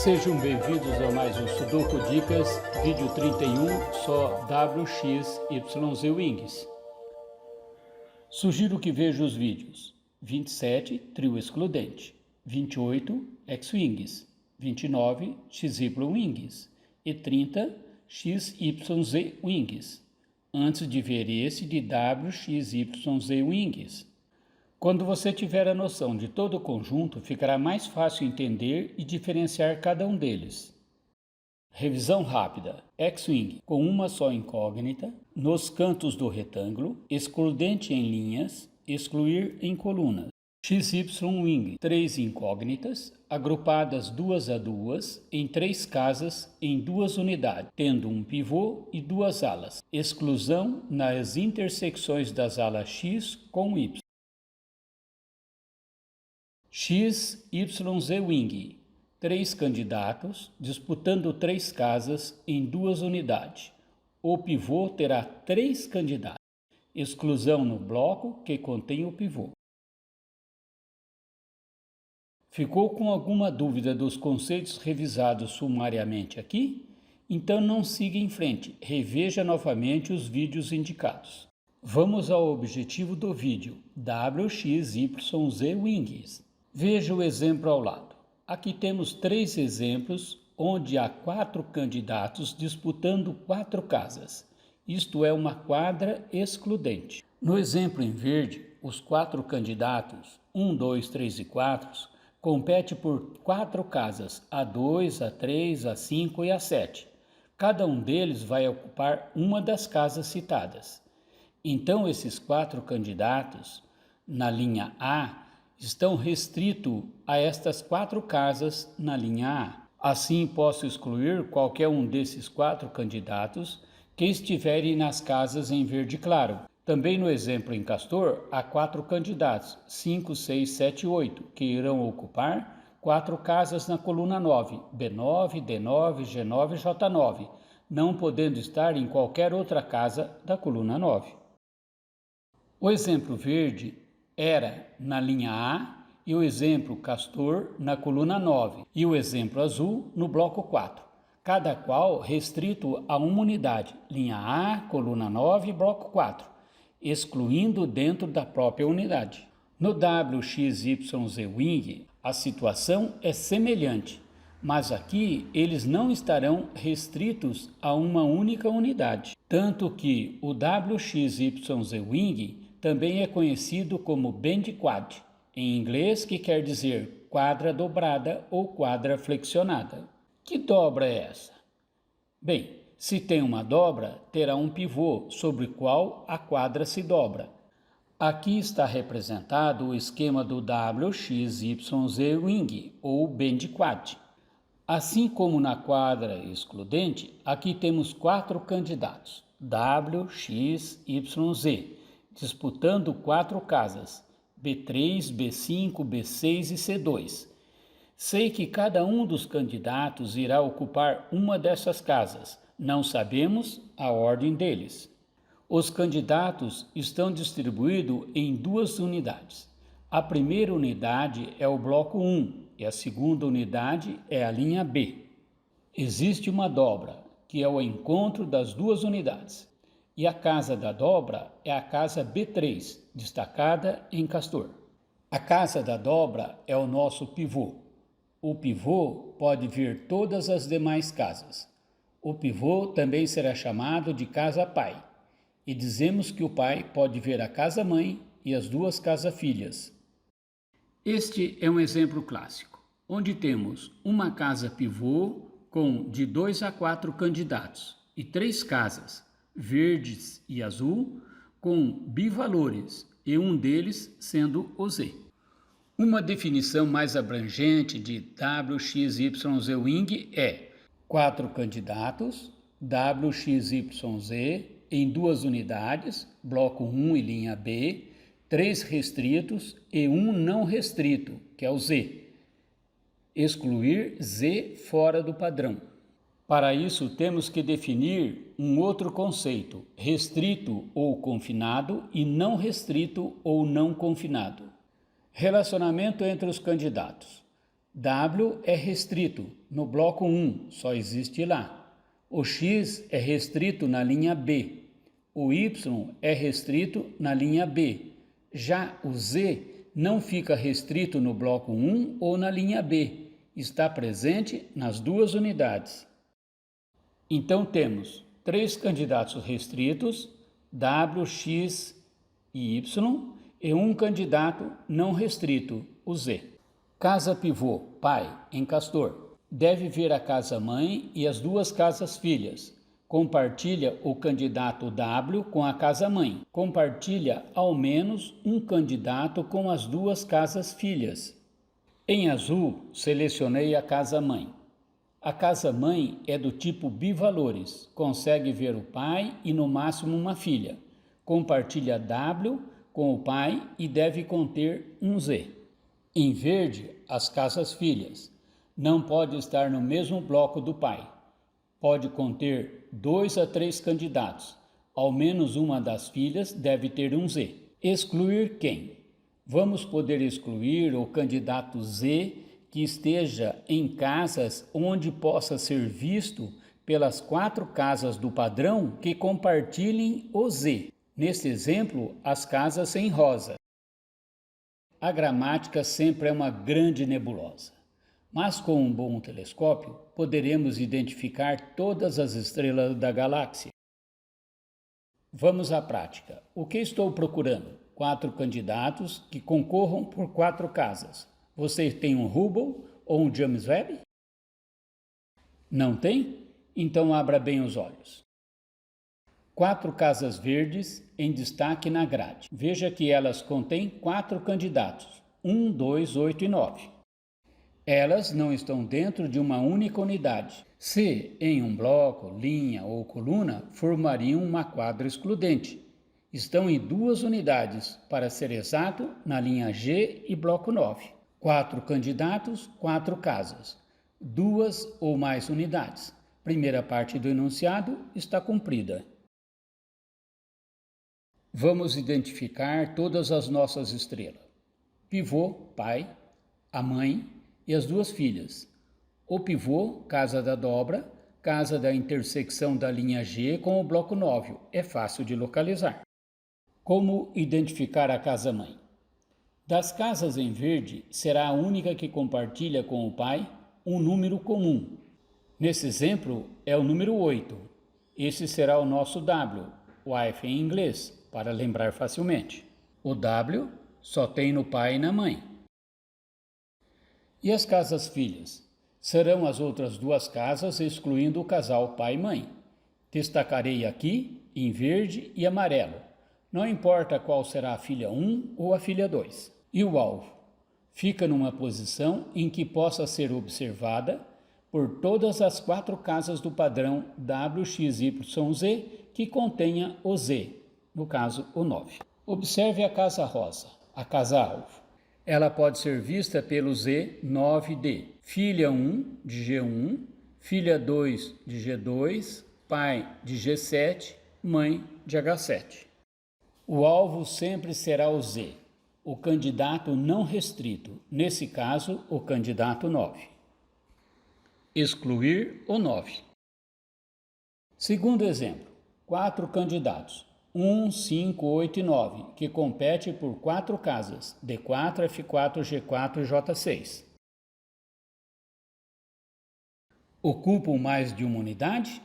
Sejam bem-vindos a mais um Sudoku Dicas, vídeo 31, só W, X, Y, Z Wings. Sugiro que veja os vídeos 27, trio excludente, 28, X-Wings, 29, XY Wings e 30, XYZ Wings, antes de ver esse de W, XYZ Wings. Quando você tiver a noção de todo o conjunto, ficará mais fácil entender e diferenciar cada um deles. Revisão rápida. X-Wing com uma só incógnita, nos cantos do retângulo, excludente em linhas, excluir em colunas. XY-Wing, 3 incógnitas, agrupadas duas a duas, em 3 casas, em 2 unidades, tendo um pivô e 2 alas. Exclusão nas intersecções das alas X com Y. XYZ Wing, 3 candidatos, disputando 3 casas em 2 unidades. O pivô terá 3 candidatos. Exclusão no bloco que contém o pivô. Ficou com alguma dúvida dos conceitos revisados sumariamente aqui? Então não siga em frente, reveja novamente os vídeos indicados. Vamos ao objetivo do vídeo, WXYZ Wings. Veja o exemplo ao lado. Aqui temos 3 exemplos onde há 4 candidatos disputando 4 casas. Isto é uma quadra excludente. No exemplo em verde, os 4 candidatos, 1, 2, 3 e 4, competem por 4 casas, a 2, a 3, a 5 e a 7. Cada um deles vai ocupar uma das casas citadas. Então, esses 4 candidatos, na linha A, estão restritos a estas 4 casas na linha A. Assim, posso excluir qualquer um desses 4 candidatos que estiverem nas casas em verde claro. Também no exemplo em Castor, há 4 candidatos, 5, 6, 7 e 8, que irão ocupar 4 casas na coluna 9, B9, D9, G9 e J9, não podendo estar em qualquer outra casa da coluna 9. O exemplo verde era na linha A e o exemplo Castor na coluna 9 e o exemplo azul no bloco 4, cada qual restrito a uma unidade, linha A, coluna 9 e bloco 4, excluindo dentro da própria unidade. No WXYZ Wing, a situação é semelhante, mas aqui eles não estarão restritos a uma única unidade, tanto que o WXYZ Wing também é conhecido como Bend Quad, em inglês, que quer dizer quadra dobrada ou quadra flexionada. Que dobra é essa? Bem, se tem uma dobra, terá um pivô sobre o qual a quadra se dobra. Aqui está representado o esquema do WXYZ Wing, ou Bend Quad. Assim como na quadra excludente, aqui temos 4 candidatos, WXYZ, disputando 4 casas, B3, B5, B6 e C2. Sei que cada um dos candidatos irá ocupar uma dessas casas, não sabemos a ordem deles. Os candidatos estão distribuídos em 2 unidades. A primeira unidade é o bloco 1 e a segunda unidade é a linha B. Existe uma dobra, que é o encontro das 2 unidades. E a casa da dobra é a casa B3, destacada em Castor. A casa da dobra é o nosso pivô. O pivô pode vir todas as demais casas. O pivô também será chamado de casa pai. E dizemos que o pai pode ver a casa mãe e as 2 casas filhas. Este é um exemplo clássico, onde temos uma casa pivô com de 2 a 4 candidatos e 3 casas, verdes e azul, com bivalores, e um deles sendo o Z. Uma definição mais abrangente de WXYZ Wing é 4 candidatos, WXYZ em 2 unidades, bloco 1 e linha B, 3 restritos e 1 não restrito, que é o Z. Excluir Z fora do padrão. Para isso, temos que definir um outro conceito, restrito ou confinado e não restrito ou não confinado. Relacionamento entre os candidatos. W é restrito, no bloco 1, só existe lá. O X é restrito na linha B. O Y é restrito na linha B. Já o Z não fica restrito no bloco 1 ou na linha B. Está presente nas duas unidades. Então temos 3 candidatos restritos, W, X e Y, e um candidato não restrito, o Z. Casa pivô, pai, em Castor. Deve ver a casa-mãe e as duas casas-filhas. Compartilha o candidato W com a casa-mãe. Compartilha ao menos um candidato com as duas casas-filhas. Em azul, selecionei a casa-mãe. A casa-mãe é do tipo bivalores. Consegue ver o pai e no máximo uma filha. Compartilha W com o pai e deve conter um Z. Em verde, as casas-filhas. Não pode estar no mesmo bloco do pai. Pode conter 2 a 3 candidatos. Ao menos uma das filhas deve ter um Z. Excluir quem? Vamos poder excluir o candidato Z que esteja em casas onde possa ser visto pelas 4 casas do padrão que compartilhem o Z. Neste exemplo, as casas em rosa. A gramática sempre é uma grande nebulosa, mas com um bom telescópio poderemos identificar todas as estrelas da galáxia. Vamos à prática. O que estou procurando? 4 candidatos que concorram por 4 casas. Você tem um Hubble ou um James Webb? Não tem? Então abra bem os olhos. 4 casas verdes em destaque na grade. Veja que elas contêm 4 candidatos, 1, 2, 8 e 9. Elas não estão dentro de uma única unidade. Se em um bloco, linha ou coluna, formariam uma quadra excludente. Estão em 2 unidades, para ser exato, na linha G e bloco 9. 4 candidatos, 4 casas. 2 ou mais unidades. Primeira parte do enunciado está cumprida. Vamos identificar todas as nossas estrelas. Pivô, pai, a mãe e as 2 filhas. O pivô, casa da dobra, casa da intersecção da linha G com o bloco 9. É fácil de localizar. Como identificar a casa-mãe? Das casas em verde, será a única que compartilha com o pai um número comum. Nesse exemplo, é o número 8. Esse será o nosso W, wife em inglês, para lembrar facilmente. O W só tem no pai e na mãe. E as casas-filhas? Serão as outras 2 casas, excluindo o casal pai e mãe. Destacarei aqui em verde e amarelo. Não importa qual será a filha 1 ou a filha 2. E o alvo? Fica numa posição em que possa ser observada por todas as 4 casas do padrão WXYZ que contenha o Z, no caso o 9. Observe a casa rosa, a casa-alvo. Ela pode ser vista pelo Z9D. Filha 1 de G1, filha 2 de G2, pai de G7, mãe de H7. O alvo sempre será o Z, o candidato não restrito, nesse caso, o candidato 9. Excluir o 9. Segundo exemplo, 4 candidatos, 1, 5, 8 e 9, que compete por 4 casas, D4, F4, G4 e J6. Ocupam mais de uma unidade?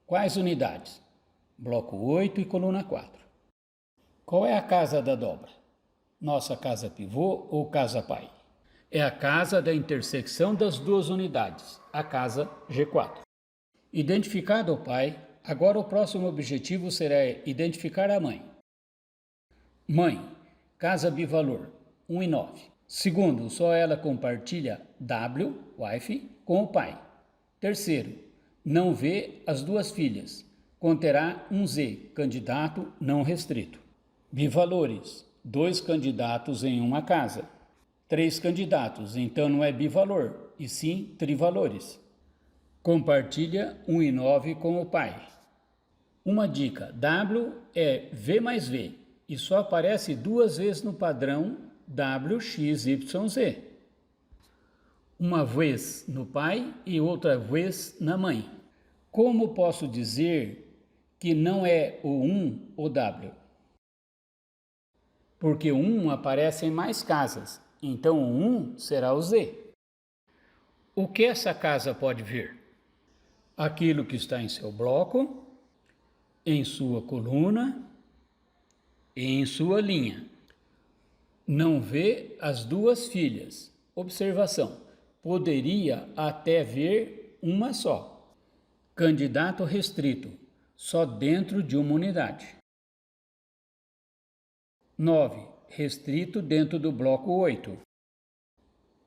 Quais unidades? Bloco 8 e coluna 4. Qual é a casa da dobra? Nossa casa pivô ou casa pai? É a casa da intersecção das 2 unidades, a casa G4. Identificado o pai, agora o próximo objetivo será identificar a mãe. Mãe, casa bivalor, 1 e 9. Segundo, só ela compartilha W, wife, com o pai. Terceiro, não vê as 2 filhas. Conterá um Z, candidato não restrito. Bivalores, 2 candidatos em uma casa. 3 candidatos, então não é bivalor, e sim trivalores. Compartilha 1 e 9 com o pai. Uma dica, W é V mais V e só aparece 2 vezes no padrão WXYZ. uma vez no pai e outra vez na mãe. Como posso dizer que não é o 1 o W? Porque o 1 aparece em mais casas, então o 1 será o Z. O que essa casa pode ver? Aquilo que está em seu bloco, em sua coluna e em sua linha. Não vê as duas filhas. Observação: poderia até ver uma só. Candidato restrito, só dentro de uma unidade. 9. Restrito dentro do bloco 8.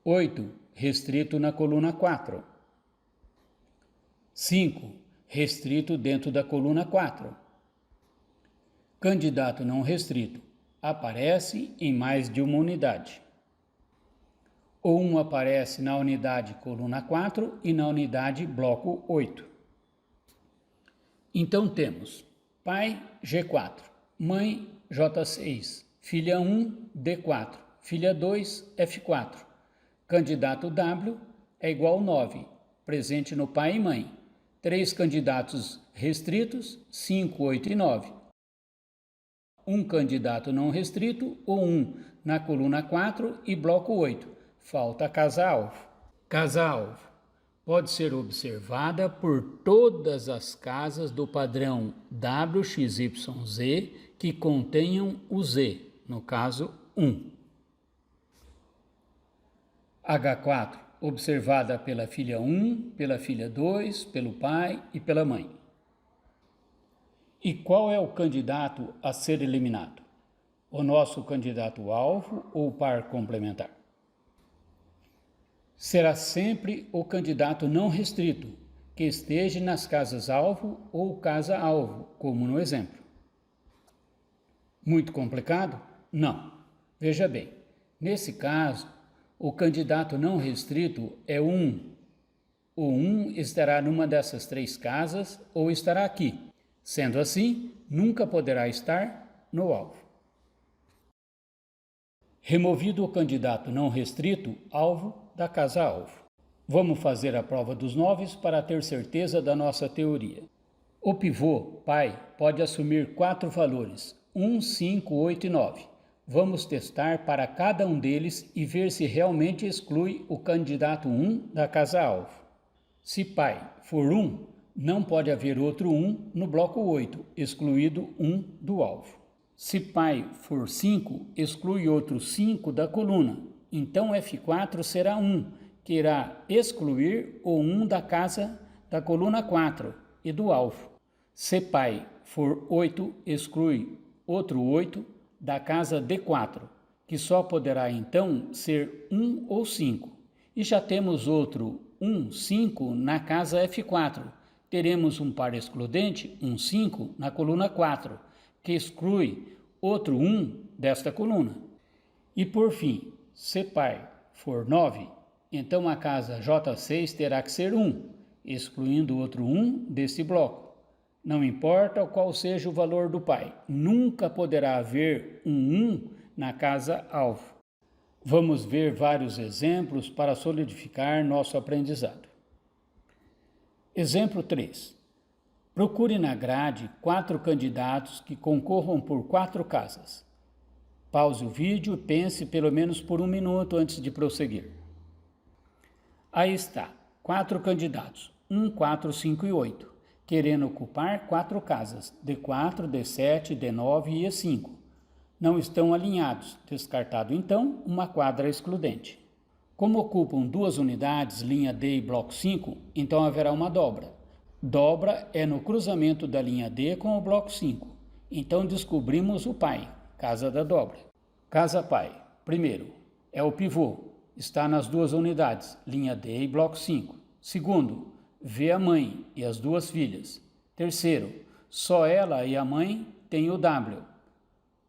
8. Restrito na coluna 4. 5. Restrito dentro da coluna 4. Candidato não restrito aparece em mais de uma unidade. O 1 aparece na unidade coluna 4 e na unidade bloco 8. Então temos pai G4, mãe J6, filha 1 D4, filha 2 F4. Candidato W é igual a 9, presente no pai e mãe. 3 candidatos restritos, 5, 8 e 9. Um candidato não restrito, ou 1 na coluna 4 e bloco 8. Falta a casa-alvo. Casa-alvo pode ser observada por todas as casas do padrão WXYZ que contenham o Z, no caso 1. H4, observada pela filha 1, pela filha 2, pelo pai e pela mãe. E qual é o candidato a ser eliminado? O nosso candidato-alvo ou o par complementar? Será sempre o candidato não restrito, que esteja nas casas-alvo ou casa-alvo, como no exemplo. Muito complicado? Não. Veja bem, nesse caso, o candidato não restrito é 1. O 1 estará numa dessas 3 casas ou estará aqui. Sendo assim, nunca poderá estar no alvo. Removido o candidato não restrito, alvo da casa-alvo. Vamos fazer a prova dos 9 para ter certeza da nossa teoria. O pivô, pai, pode assumir 4 valores, 1, 5, 8 e 9. Vamos testar para cada um deles e ver se realmente exclui o candidato 1 da casa-alvo. Se pai for 1, não pode haver outro 1 no bloco 8, excluído 1 do alvo. Se pai for 5, exclui outro 5 da coluna. Então F4 será 1, que irá excluir o 1 da casa da coluna 4 e do alvo. Se pai for 8, exclui outro 8 da casa D4, que só poderá então ser 1 ou 5. E já temos outro 1, 5 na casa F4. Teremos um par excludente, um 5, na coluna 4, que exclui outro 1 desta coluna. E por fim, se pai for 9, então a casa J6 terá que ser 1, excluindo outro 1 deste bloco. Não importa qual seja o valor do pai, nunca poderá haver um 1 na casa alvo. Vamos ver vários exemplos para solidificar nosso aprendizado. Exemplo 3. Procure na grade 4 candidatos que concorram por 4 casas. Pause o vídeo e pense pelo menos por 1 minuto antes de prosseguir. Aí está, 4 candidatos, 1, 4, 5 e 8, querendo ocupar 4 casas, D4, D7, D9 e E5. Não estão alinhados, descartado então uma quadra excludente. Como ocupam 2 unidades, linha D e bloco 5, então haverá uma dobra. Dobra é no cruzamento da linha D com o bloco 5. Então descobrimos o pai, casa da dobra. Casa pai, primeiro, é o pivô, está nas 2 unidades, linha D e bloco 5. Segundo, vê a mãe e as 2 filhas. Terceiro, só ela e a mãe têm o W.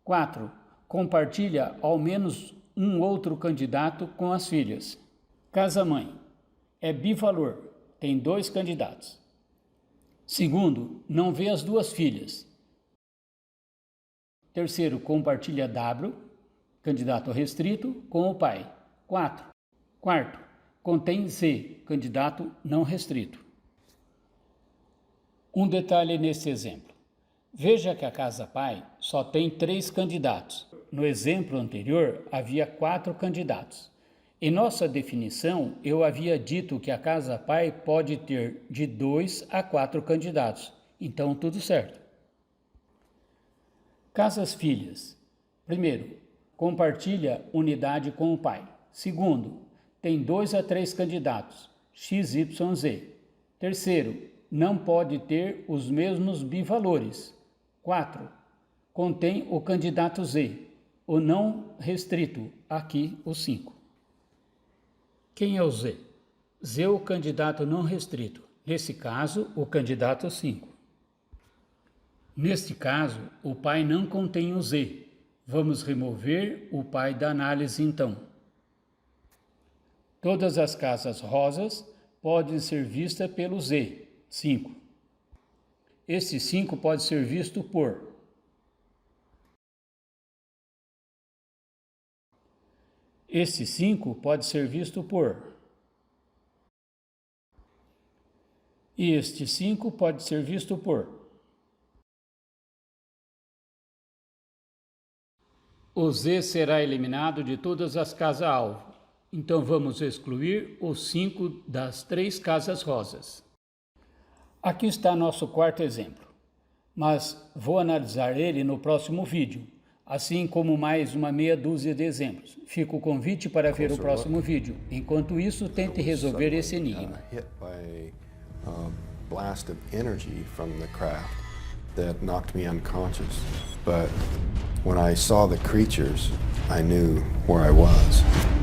4. Compartilha ao menos um outro candidato com as filhas. Casa-mãe é bivalor, tem 2 candidatos. Segundo, não vê as 2 filhas. Terceiro, compartilha W, candidato restrito, com o pai. 4. Quarto, contém Z, candidato não restrito. Um detalhe nesse exemplo. Veja que a casa pai só tem 3 candidatos. No exemplo anterior, havia 4 candidatos. Em nossa definição, eu havia dito que a casa pai pode ter de 2 a 4 candidatos. Então, tudo certo. Casas filhas. Primeiro, compartilha unidade com o pai. Segundo, tem 2 a 3 candidatos, x, y, z. Terceiro, não pode ter os mesmos bivalores. 4. Contém o candidato Z, o não restrito, aqui o 5. Quem é o Z? Z é o candidato não restrito, nesse caso, o candidato 5. Neste caso, o pai não contém o Z. Vamos remover o pai da análise então. Todas as casas rosas podem ser vistas pelo Z, 5. Este 5 pode ser visto por Este 5 pode ser visto por E este 5 pode ser visto por O Z será eliminado de todas as casas-alvo. Então vamos excluir os 5 das 3 casas rosas. Aqui está nosso quarto exemplo, mas vou analisar ele no próximo vídeo, assim como mais uma meia dúzia de exemplos. Fica o convite para ver o próximo vídeo. Enquanto isso, tente resolver esse enigma. Blast of energy from the craft that knocked me unconscious. But when I saw the creatures, I knew where I was.